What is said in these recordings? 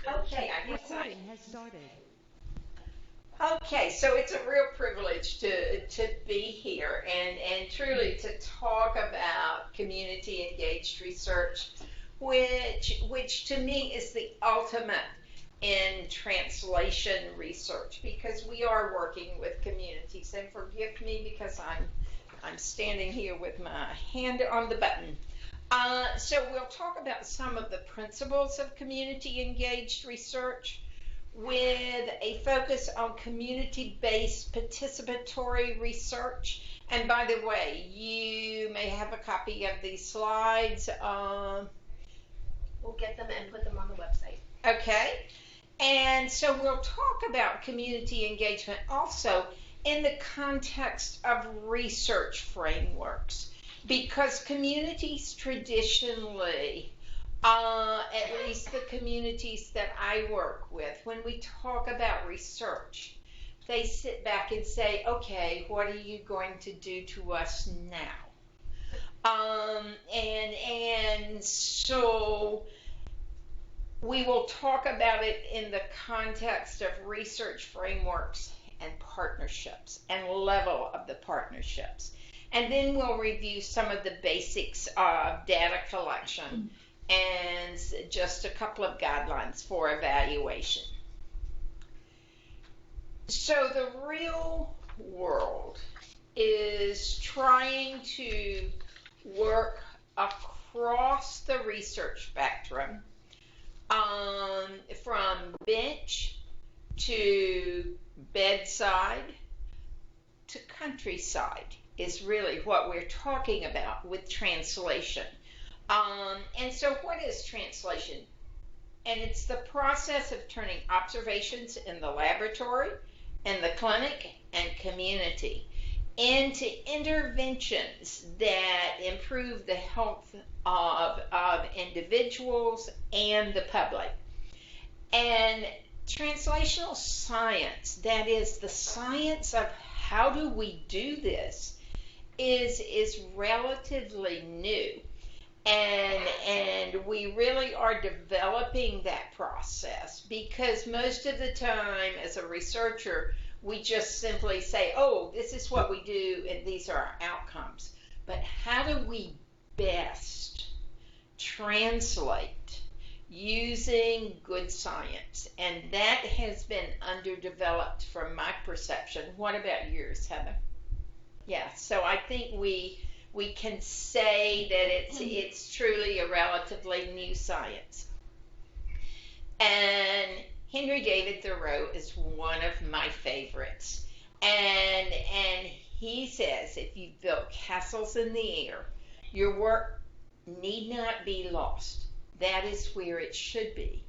Okay, I guess I. Recording has started. Okay, so it's a real privilege to be here and truly to talk about community engaged research, which to me is the ultimate in translation research because we are working with communities. And forgive me because I'm standing here with my hand on the button. So we'll talk about some of the principles of community engaged research with a focus on community based participatory research. And by the way, you may have a copy of these slides. We'll get them and put them on the website. Okay. And so we'll talk about community engagement also in the context of research frameworks because communities traditionally at least the communities that I work with, when we talk about research, they sit back and say, okay, what are you going to do to us now? And so we will talk about it in the context of research frameworks and partnerships and level of the partnerships. And then we'll review some of the basics of data collection and just a couple of guidelines for evaluation. So the real world is trying to work across the research spectrum from bench to bedside to countryside is really what we're talking about with translation. And so, what is translation? And it's the process of turning observations in the laboratory, in the clinic, and community into interventions that improve the health of individuals and the public. And translational science, that is the science of how do we do this, is relatively new. And we really are developing that process because most of the time as a researcher we just simply say, oh, this is what we do and these are our outcomes. But how do we best translate using good science? And that has been underdeveloped from my perception. What about yours, Heather? Yeah, so I think we can say that it's truly a relatively new science. And Henry David Thoreau is one of my favorites. And he says if you build castles in the air, your work need not be lost. That is where it should be.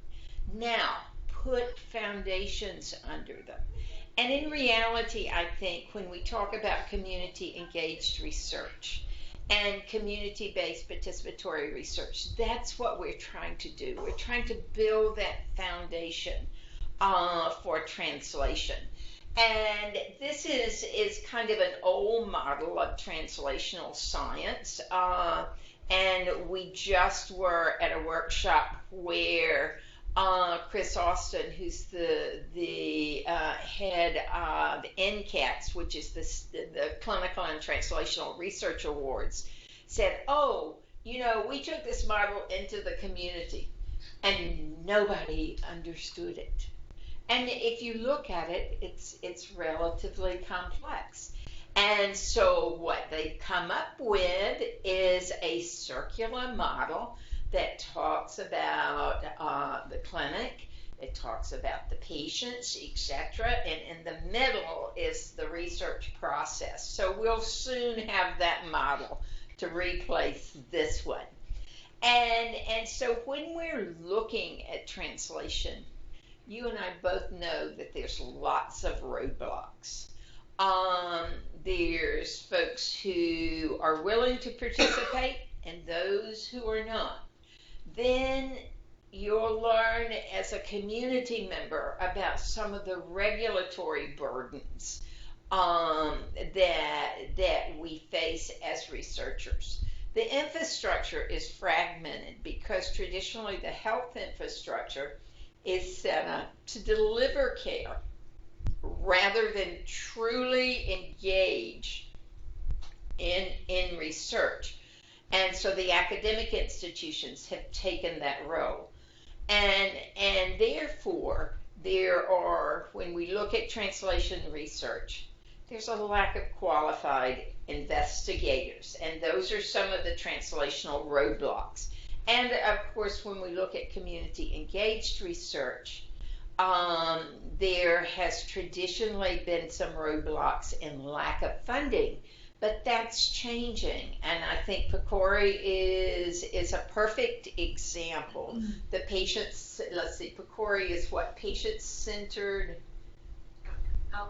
Now, put foundations under them. And in reality, I think when we talk about community engaged research and community based participatory research, that's what we're trying to do. We're trying to build that foundation for translation. And this is kind of an old model of translational science. And we just were at a workshop where Chris Austin, who's the head of NCATS, which is the Clinical and Translational Research Awards, said, oh, we took this model into the community and nobody understood it. And if you look at it, it's relatively complex. And so what they've come up with is a circular model that talks about the clinic, it talks about the patients, etc. And in the middle is the research process. So we'll soon have that model to replace this one. And so when we're looking at translation, you and I both know that there's lots of roadblocks. There's folks who are willing to participate and those who are not. Then you'll learn as a community member about some of the regulatory burdens that we face as researchers. The infrastructure is fragmented because traditionally the health infrastructure is set up to deliver care rather than truly engage in research. And so the academic institutions have taken that role. And therefore, there are, when we look at translation research, there's a lack of qualified investigators. And those are some of the translational roadblocks. And of course, when we look at community engaged research, there has traditionally been some roadblocks in lack of funding, but that's changing, and I think PCORI is a perfect example. The patients, let's see, PCORI is what? Patient-centered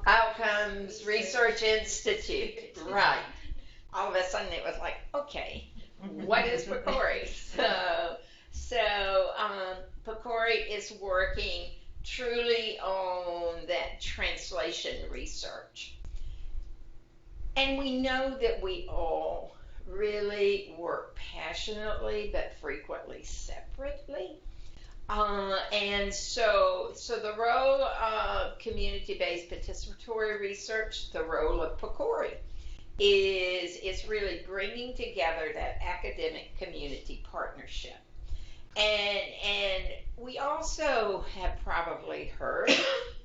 Outcomes Research Institute, right? All of a sudden, it was like, okay, what is PCORI? So PCORI is working truly on that translation research. And we know that we all really work passionately but frequently separately. And so the role of community-based participatory research, the role of PCORI, is really bringing together that academic community partnership. And we also have probably heard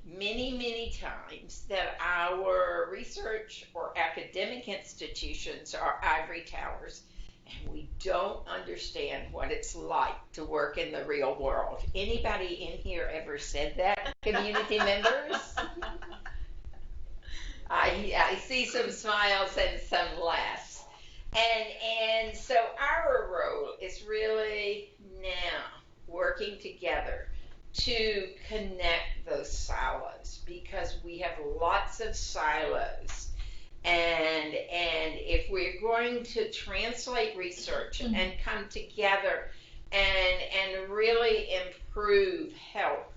many times that our research or academic institutions are ivory towers, and we don't understand what it's like to work in the real world. Anybody in here ever said that, community members? I see some smiles and some laughs. And so our role is really now working together to connect those silos, because we have lots of silos. And if we're going to translate research and come together and really improve health,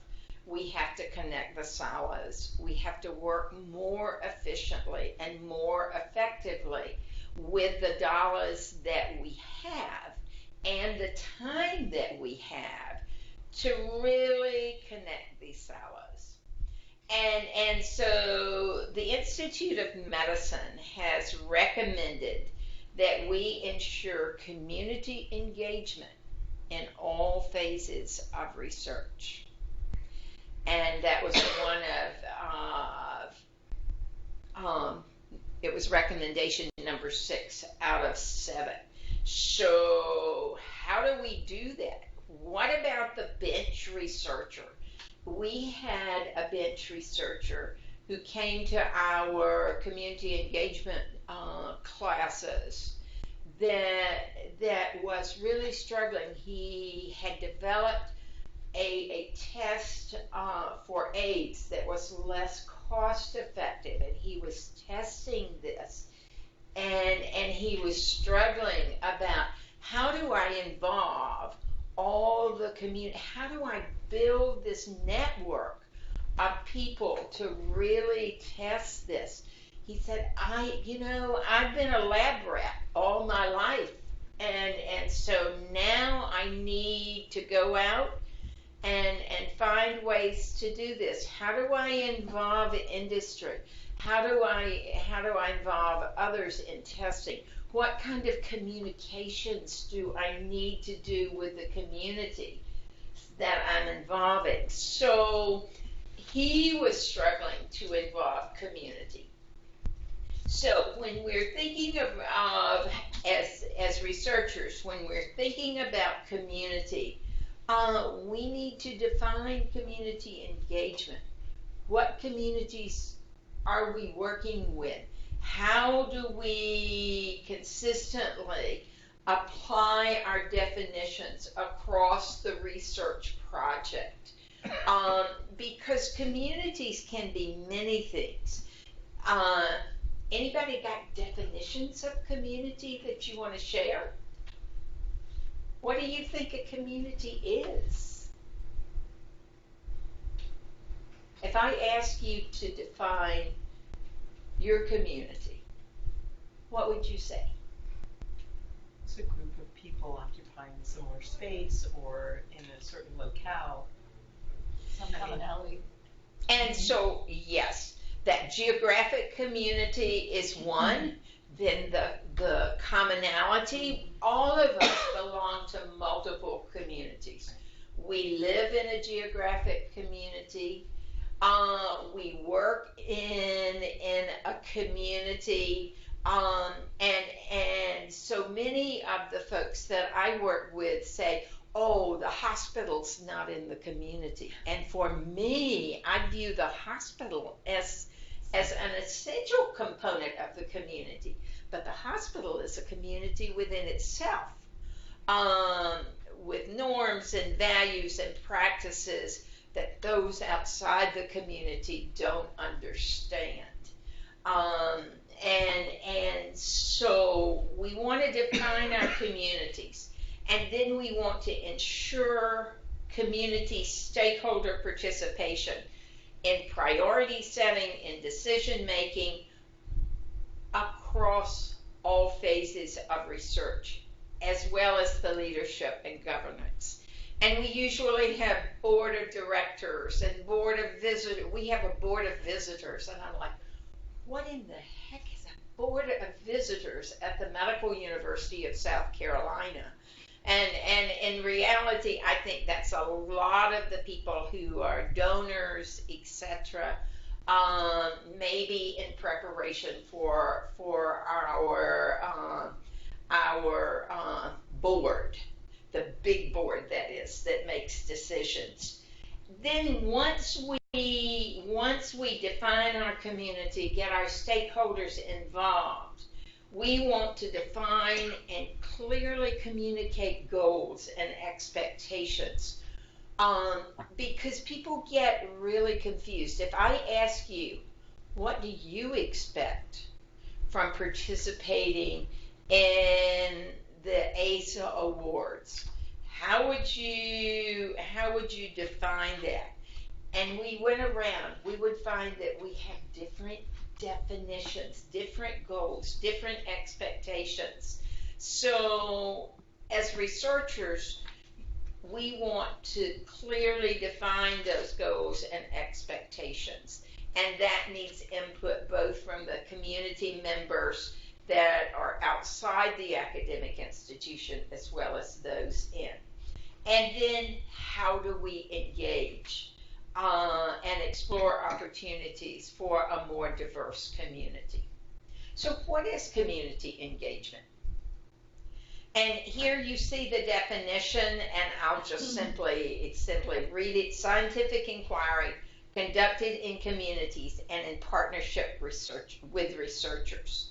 we have to connect the silos. We have to work more efficiently and more effectively with the dollars that we have and the time that we have to really connect these silos. And so the Institute of Medicine has recommended that we ensure community engagement in all phases of research. And that was one of it was recommendation number 6 out of 7. So how do we do that? What about the bench researcher? We had a bench researcher who came to our community engagement classes that was really struggling. He had developed a test for AIDS that was less cost effective, and he was testing this, and he was struggling about, how do I involve all the community? How do I build this network of people to really test this? He said, I've been a lab rat all my life, and so now I need to go out and find ways to do this. How do I involve industry? How do I involve others in testing? What kind of communications do I need to do with the community that I'm involving? So he was struggling to involve community. So when we're thinking of as researchers, when we're thinking about community, we need to define community engagement. What communities are we working with? How do we consistently apply our definitions across the research project? Because communities can be many things. Anybody got definitions of community that you want to share? What do you think a community is? If I ask you to define your community, what would you say? It's a group of people occupying a similar space or in a certain locale. Some commonality. And so, yes, that geographic community is one. Then the commonality, all of us belong to multiple communities. We live in a geographic community. We work in a community. And so many of the folks that I work with say, oh, the hospital's not in the community. And for me, I view the hospital as an essential component of the community. But the hospital is a community within itself, with norms and values and practices that those outside the community don't understand. And so we want to define our communities, and then we want to ensure community stakeholder participation in priority setting, in decision making across all phases of research, as well as the leadership and governance. And we usually have board of directors and board of visitors. We have a board of visitors, and I'm like, what in the heck is a board of visitors at the Medical University of South Carolina? And in reality, I think that's a lot of the people who are donors, etc., maybe in preparation for our board, the big board that makes decisions. Then once we define our community, get our stakeholders involved, we want to define and clearly communicate goals and expectations, because people get really confused. If I ask you, what do you expect from participating in the ASA Awards? How would you define that? And we went around, we would find that we have different definitions, different goals, different expectations. So as researchers, we want to clearly define those goals and expectations. And that needs input both from the community members that are outside the academic institution as well as those in. And then how do we engage and explore opportunities for a more diverse community? So what is community engagement? And here you see the definition, and I'll just simply read it. Scientific inquiry conducted in communities and in partnership research with researchers.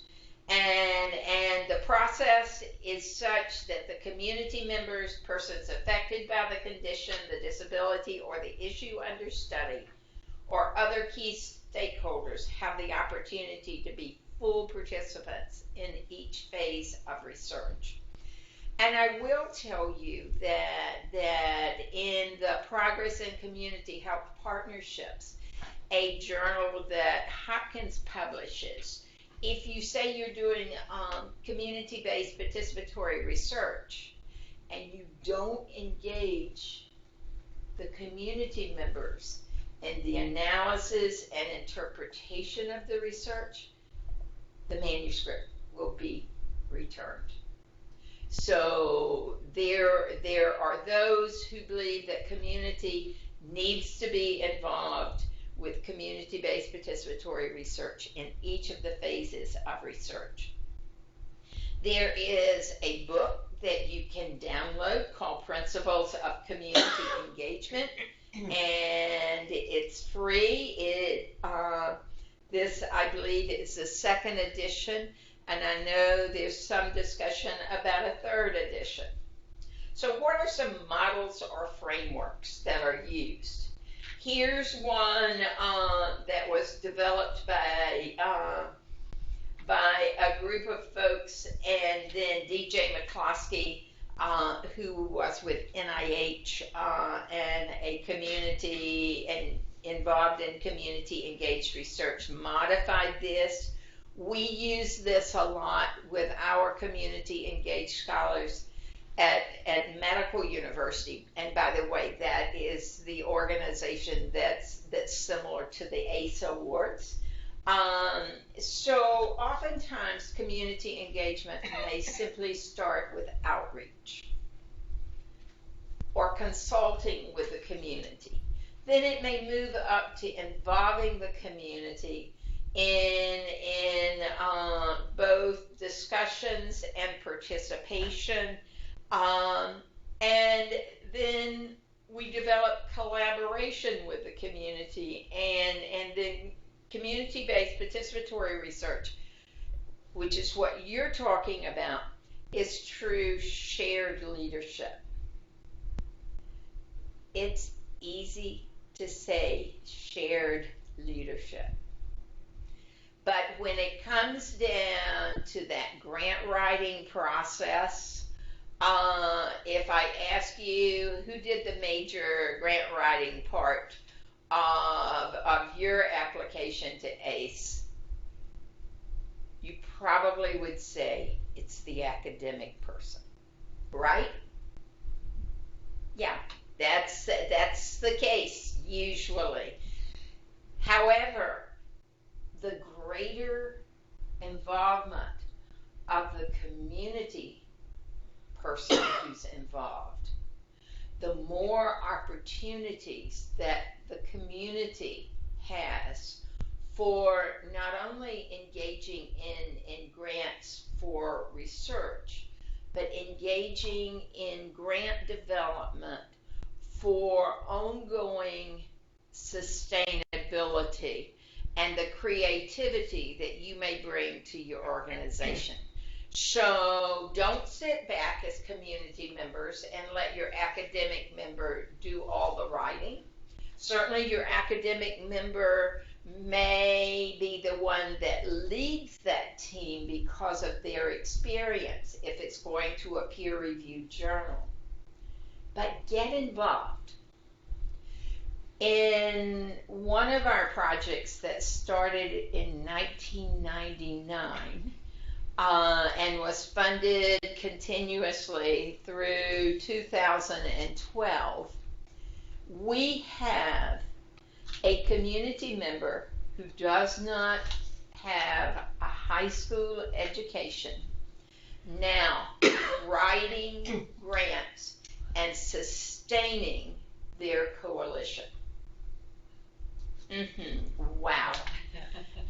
And the process is such that the community members, persons affected by the condition, the disability, or the issue under study, or other key stakeholders have the opportunity to be full participants in each phase of research. And I will tell you that in the Progress in Community Health Partnerships, a journal that Hopkins publishes, if you say you're doing community-based participatory research and you don't engage the community members in the analysis and interpretation of the research, the manuscript will be returned. So there are those who believe that community needs to be involved with community-based participatory research in each of the phases of research. There is a book that you can download called Principles of Community Engagement, and it's free. This, I believe, is the second edition, and I know there's some discussion about a third edition. So what are some models or frameworks that are used? Here's one that was developed by a group of folks, and then DJ McCloskey, who was with NIH and a community and involved in community engaged research, modified this. We use this a lot with our community engaged scholars, at Medical University. And by the way, that is the organization that's similar to the ACE Awards. So oftentimes community engagement may simply start with outreach or consulting with the community. Then it may move up to involving the community in both discussions and participation. And then we develop collaboration with the community, and then community-based participatory research, which is what you're talking about, is true shared leadership. It's easy to say shared leadership. But when it comes down to that grant writing process, if I ask you who did the major grant writing part of your application to ACE, you probably would say it's the academic person, right? Yeah, that's the case usually. However, the greater involvement of the community person who's involved, the more opportunities that the community has for not only engaging in grants for research, but engaging in grant development for ongoing sustainability and the creativity that you may bring to your organization. So don't sit back as community members and let your academic member do all the writing. Certainly your academic member may be the one that leads that team because of their experience if it's going to a peer-reviewed journal. But get involved. In one of our projects that started in 1999 and was funded continuously through 2012, we have a community member who does not have a high school education now writing grants and sustaining their coalition. Wow.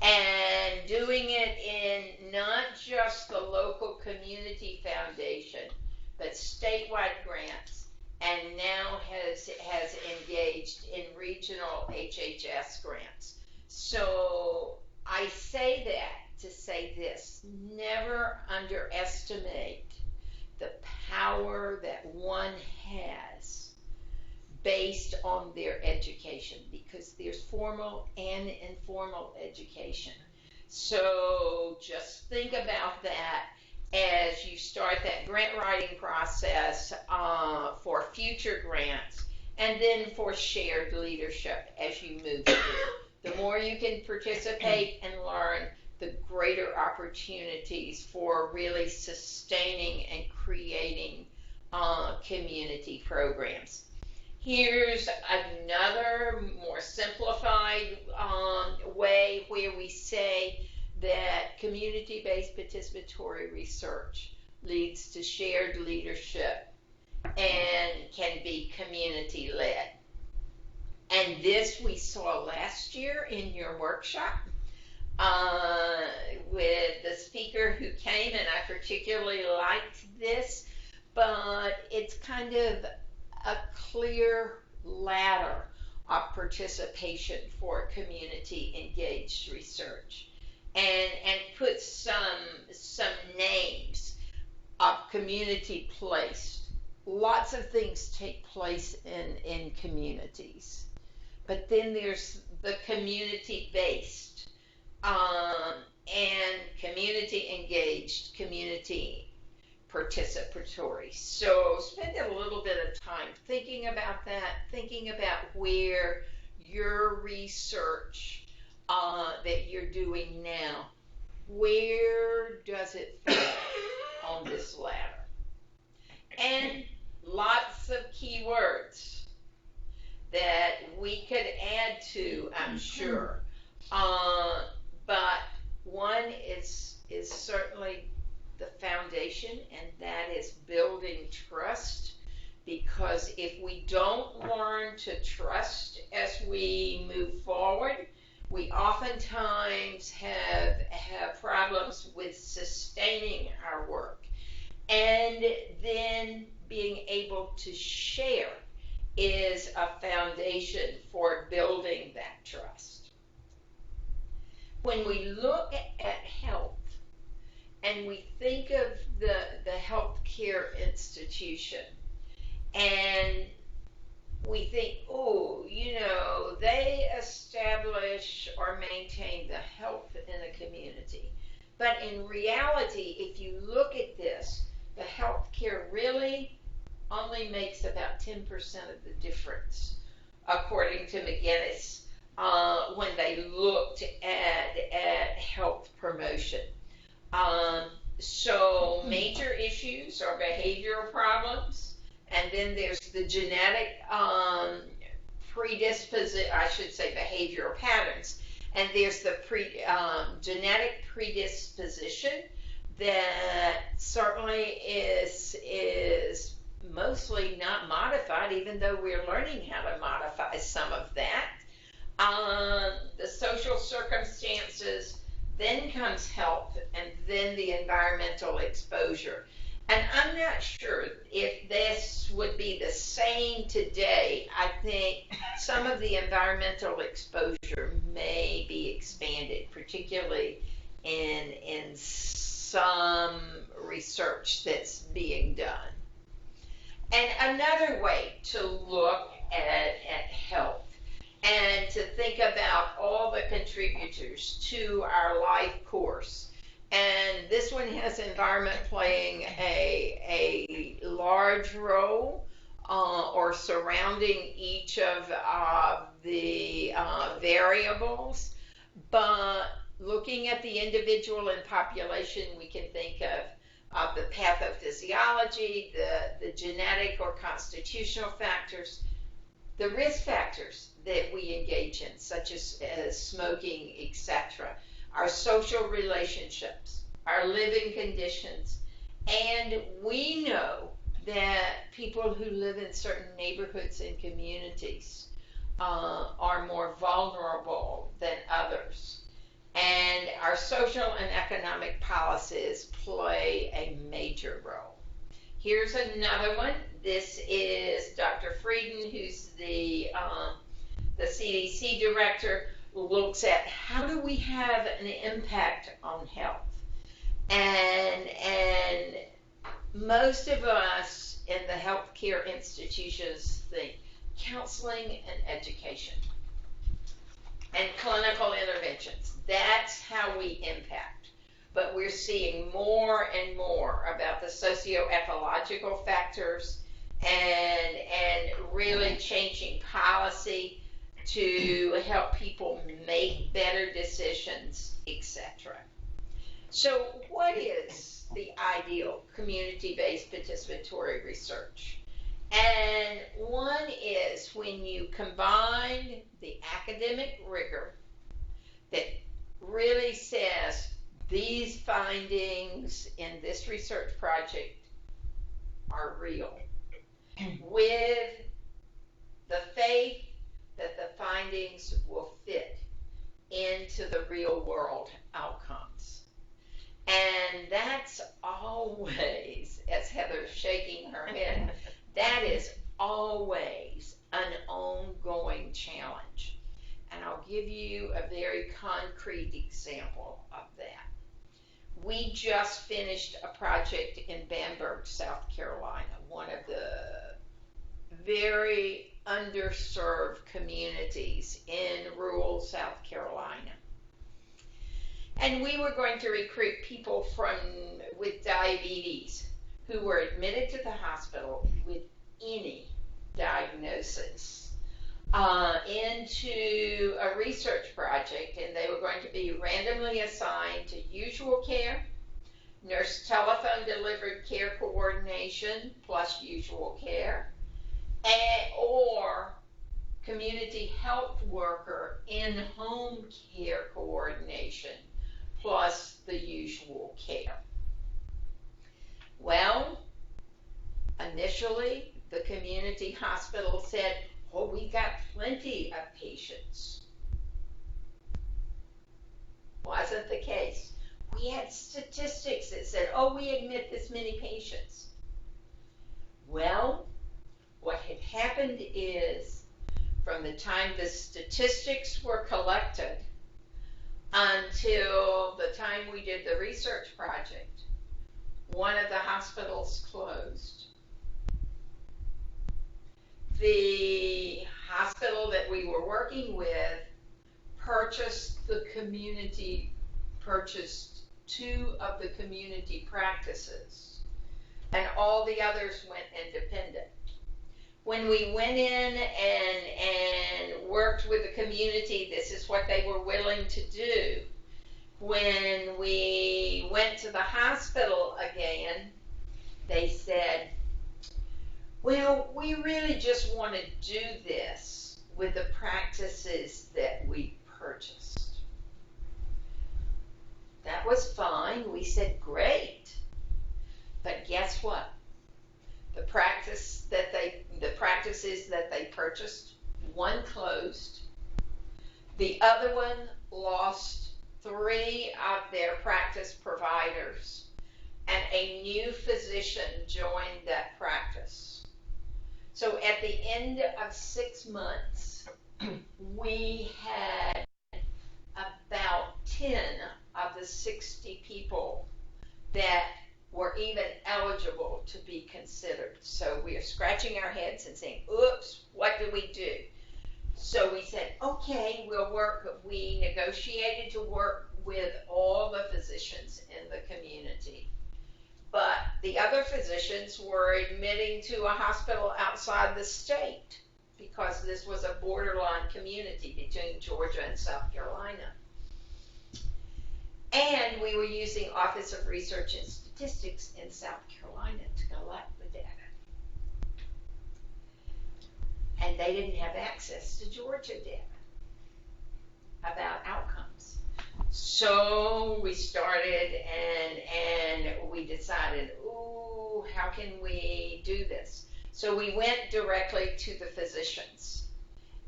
And doing it in not just the local community foundation, but statewide grants, and now has engaged in regional HHS grants. So I say that to say this: never underestimate the power that one has based on their education, because there's formal and informal education. So just think about that as you start that grant writing process for future grants, and then for shared leadership as you move through. The more you can participate and learn, the greater opportunities for really sustaining and creating community programs. Here's another more simplified way where we say that community-based participatory research leads to shared leadership and can be community-led. And this we saw last year in your workshop with the speaker who came, and I particularly liked this, but it's kind of a clear ladder of participation for community engaged research, and put some names of community placed. Lots of things take place in communities, but then there's the community based and community engaged, community participatory. So spend a little bit of time thinking about that, thinking about where your research that you're doing now, where does it fall on this ladder? and lots of keywords that we could add to, I'm sure. But one is certainly the foundation, and that is building trust. Because if we don't learn to trust as we move forward, we oftentimes have problems with sustaining our work. And then being able to share is a foundation for building that trust. When we look at health and we think of the healthcare institution, and we think, oh, they establish or maintain the health in a community. But in reality, if you look at this, the healthcare really only makes about 10% of the difference, according to McGinnis, when they looked at health promotion. So major issues are behavioral problems, and then there's the genetic behavioral patterns, and there's the genetic predisposition that certainly is mostly not modified, even though we're learning how to modify some of that. The social circumstances, then comes health, and then the environmental exposure. And I'm not sure if this would be the same today. I think some of the environmental exposure may be expanded, particularly in some research that's being done. And another way to look at health and to think about all the contributors to our life course. And this one has environment playing a large role or surrounding each of the variables. But looking at the individual and population, we can think of the pathophysiology, the genetic or constitutional factors, the risk factors that we engage in, such as smoking, etc., our social relationships, our living conditions. And we know that people who live in certain neighborhoods and communities are more vulnerable than others. And our social and economic policies play a major role. Here's another one. This is Dr. Frieden, who's the CDC director, looks at how do we have an impact on health. And most of us in the healthcare institutions think counseling and education and clinical interventions. That's how we impact. But we're seeing more and more about the socio-ecological factors and really changing policy to help people make better decisions, etc. So what is the ideal community-based participatory research? And one is when you combine the academic rigor that really says these findings in this research project are real, with the faith that the findings will fit into the real world outcomes. And that's always, as Heather's shaking her head, that is always an ongoing challenge. And I'll give you a very concrete example of that. We just finished a project in Bamberg, South Carolina, one of the very underserved communities in rural South Carolina. And we were going to recruit people with diabetes who were admitted to the hospital with any diagnosis into a research project, and they were going to be randomly assigned to usual care, nurse telephone delivered care coordination plus usual care, or community health worker in-home care coordination plus the usual care. Well, initially, the community hospital said, oh, we got plenty of patients. Wasn't the case. We had statistics that said, oh, we admit this many patients. Well, what had happened is, from the time the statistics were collected until the time we did the research project, one of the hospitals closed. The hospital that we were working with purchased two of the community practices, and all the others went independent. When we went in and worked with the community, this is what they were willing to do. When we went to the hospital again, they said, well, we really just want to do this with the practices that we purchased. That was fine. We said, great. But guess what? The practices that they purchased, one closed. The other one lost 3 of their practice providers, and a new physician joined that practice. So at the end of 6 months, we had about 10 of the 60 people that were even eligible to be considered. So we are scratching our heads and saying, oops, what do we do? So we said, okay, we negotiated to work with all the physicians in the community. But the other physicians were admitting to a hospital outside the state because this was a borderline community between Georgia and South Carolina. And we were using Office of Research and Statistics in South Carolina to collect the data. And they didn't have access to Georgia data about outcomes. So we started and we decided, ooh, how can we do this? So we went directly to the physicians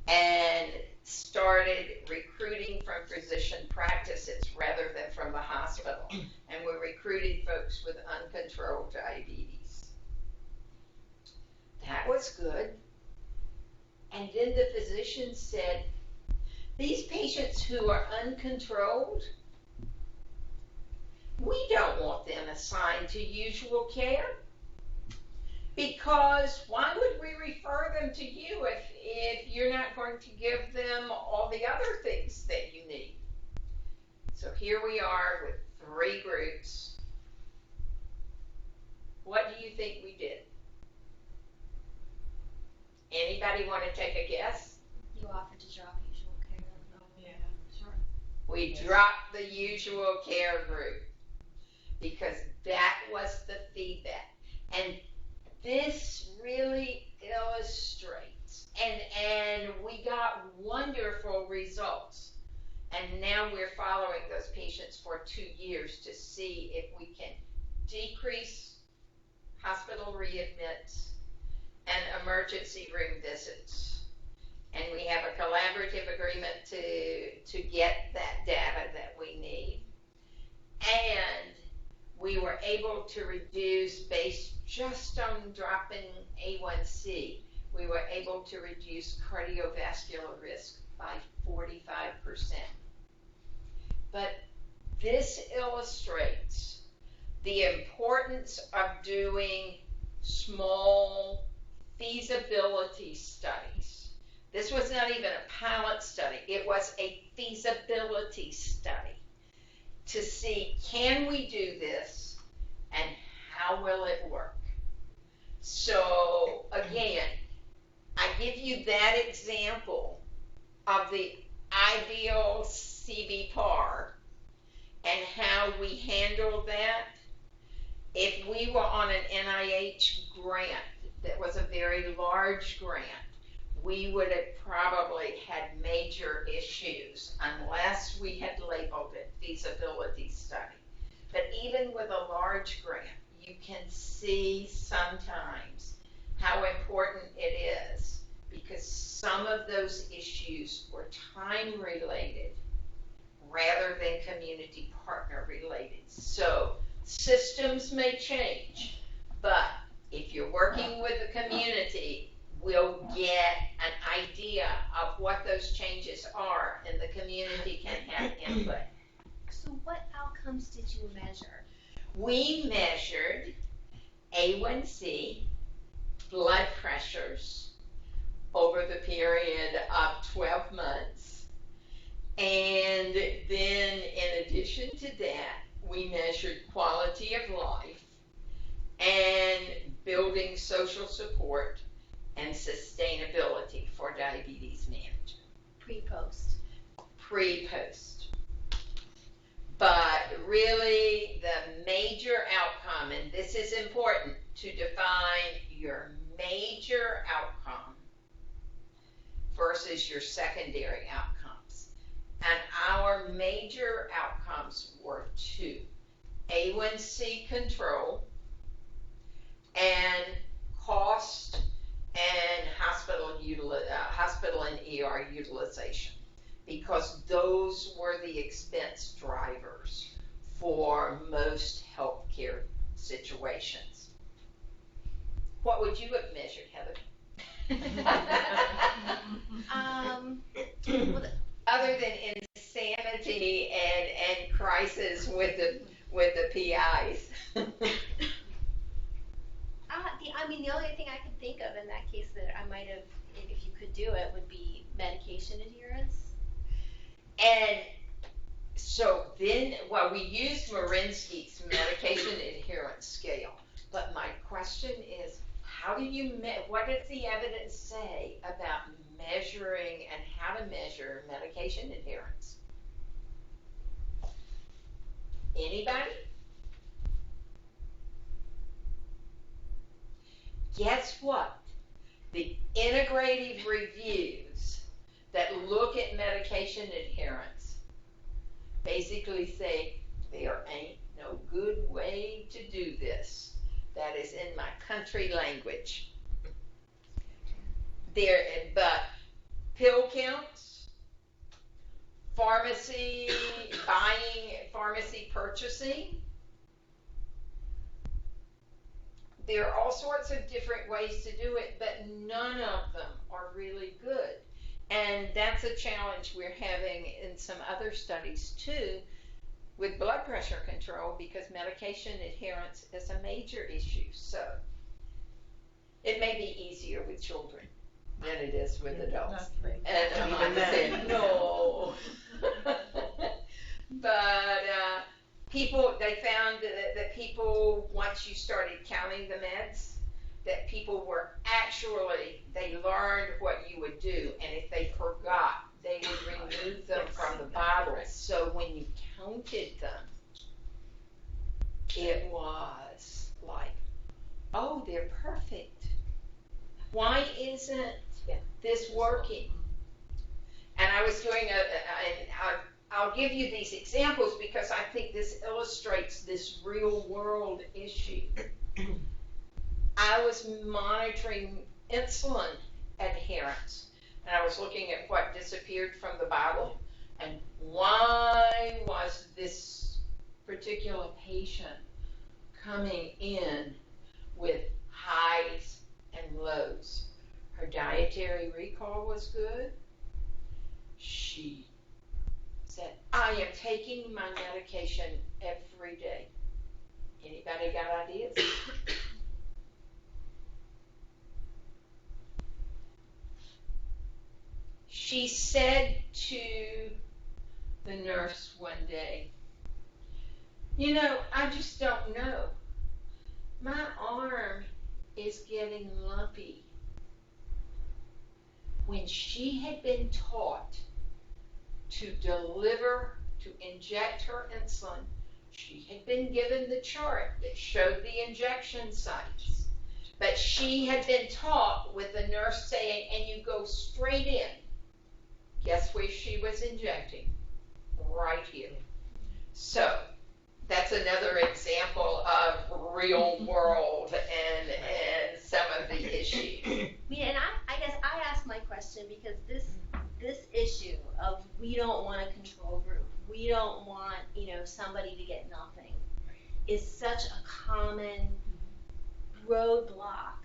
and started recruiting from physician practices rather than from the hospital. And we recruited folks with uncontrolled diabetes. That was good. And then the physician said, these patients who are uncontrolled, we don't want them assigned to usual care, because why would we refer them to you if you're not going to give them all the other things that you need? So here we are with 3 groups. What do you think we did? Anybody want to take a guess? You offered to drop usual care. Yeah, sure. We dropped the usual care group because that was the feedback. And this really illustrates, and we got wonderful results. And now we're following those patients for 2 years to see if we can decrease hospital readmits and emergency room visits. And we have a collaborative agreement to get that data that we need. And we were able to reduce, based just on dropping A1C, we were able to reduce cardiovascular risk by 45%. But this illustrates the importance of doing small feasibility studies. This was not even a pilot study, it was a feasibility study to see, can we do this and how will it work? So again, I give you that example of the ideal CB-PAR and how we handled that. if we were on an NIH grant that was a very large grant, we would have probably had major issues unless we had labeled it feasibility study. But even with a large grant, you can see sometimes how important it is, because some of those issues were time related rather than community partner related. So systems may change, but if you're working with the community, we'll get an idea of what those changes are, and the community can have input. So what outcomes did you measure? We measured A1C, blood pressures over the period of 12 months. And then in addition to that, we measured quality of life and building social support and sustainability for diabetes management. Pre-post. Pre-post. But really the major outcome, and this is important to define your major outcome versus your secondary outcomes. And our major outcomes were two: A1C control and cost and hospital and ER utilization, because those were the expense drivers for most healthcare situations. What would you have measured, Heather? Other than insanity and crisis with the PIs. The only thing I could think of in that case that I might have, if you could do it, would be medication adherence. And so then, well, we used Marinsky's medication adherence scale. But my question is, how do you, what does the evidence say about measuring and how to measure medication adherence? Anybody? Guess what? The integrative reviews that look at medication adherence basically say there ain't no good way to do this. That is in my country language. But pill counts, pharmacy buying, pharmacy purchasing, there are all sorts of different ways to do it, but none of them are really good. And that's a challenge we're having in some other studies too with blood pressure control, because medication adherence is a major issue. So it may be easier with children than it is with adults. And I'm saying no. But they found that people, once you started counting the meds, that people were they learned what you would do, and if they forgot, they would remove them from the bottle. So when you counted them, it was like, oh, they're perfect. Why isn't this working? And I was doing I'll give you these examples because I think this illustrates this real world issue. I was monitoring insulin adherence, and I was looking at what disappeared from the bottle, and why was this particular patient coming in with highs and lows. Her dietary recall was good. She said, I am taking my medication every day. Anybody got ideas? She said to the nurse one day, I just don't know. My arm is getting lumpy. When she had been taught to inject her insulin, She had been given the chart that showed the injection sites. But she had been taught with the nurse saying, and you go straight in. Guess where she was injecting? Right here. So that's another example of real world and some of the issues. I mean, and I guess I asked my question because this issue of we don't want a control group, we don't want, somebody to get nothing, is such a common roadblock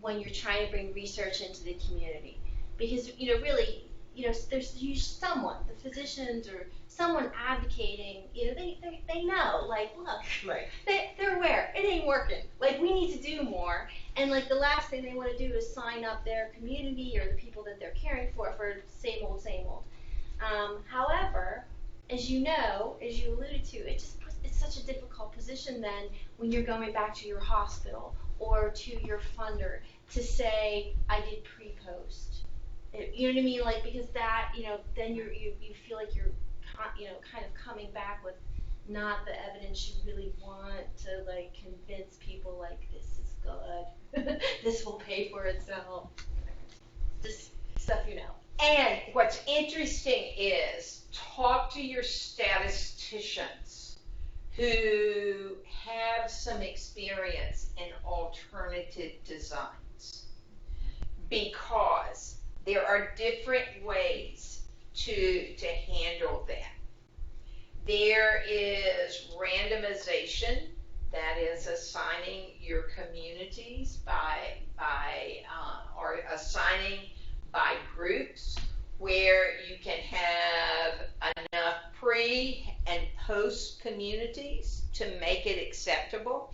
when you're trying to bring research into the community. Because, really, there's usually someone, the physicians or someone advocating, they know, like, look, Right. they're aware, it ain't working. Like, we need to do more. And, like, the last thing they want to do is sign up their community or the people that they're caring for same old, same old. However, as you alluded to, it's such a difficult position then when you're going back to your hospital or to your funder to say, I did pre-post. You know what I mean? Like, because that, then you feel like you're, kind of coming back with not the evidence you really want to, like, convince people, like, this is good. This will pay for itself. Just stuff you know. And what's interesting is talk to your statisticians who have some experience in alternative designs, because there are different ways to handle that. There is randomization, that is assigning your communities or assigning by groups where you can have enough pre and post communities to make it acceptable.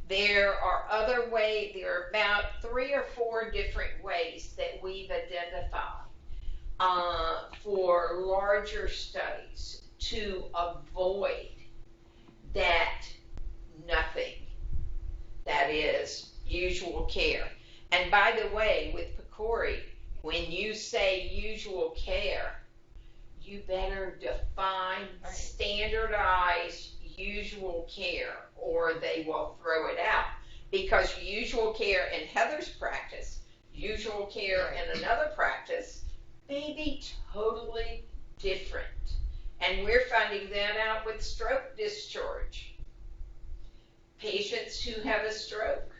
There are about 3 or 4 different ways that we've identified for larger studies to avoid that nothing, that is usual care. And by the way, with PCORI, when you say usual care, you better define standardized usual care or they will throw it out. Because usual care in Heather's practice, usual care in another practice may be totally different. And we're finding that out with stroke discharge. Patients who have a stroke,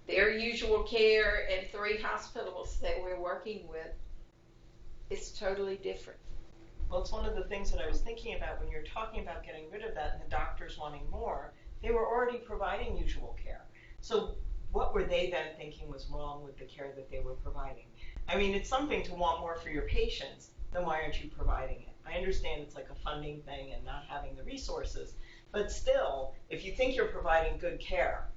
their usual care in 3 hospitals that we're working with is totally different. Well, it's one of the things that I was thinking about when you're talking about getting rid of that and the doctors wanting more. They were already providing usual care. So what were they then thinking was wrong with the care that they were providing? I mean, it's something to want more for your patients, then why aren't you providing it? I understand it's like a funding thing and not having the resources, but still, if you think you're providing good care,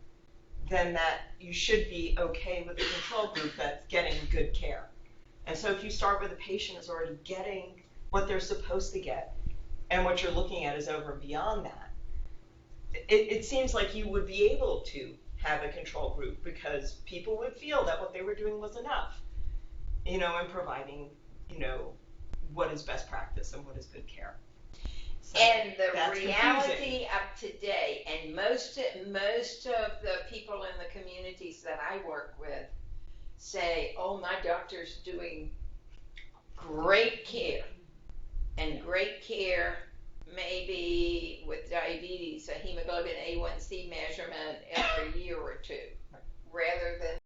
then that you should be okay with the control group that's getting good care. And so if you start with a patient is already getting what they're supposed to get, and what you're looking at is over and beyond that, it seems like you would be able to have a control group because people would feel that what they were doing was enough, in providing, what is best practice and what is good care. So and the that's reality of today, and most of the people in the communities that I work with say, oh, my doctor's doing great care. And great care, maybe with diabetes, a hemoglobin A1C measurement every year or 2, rather than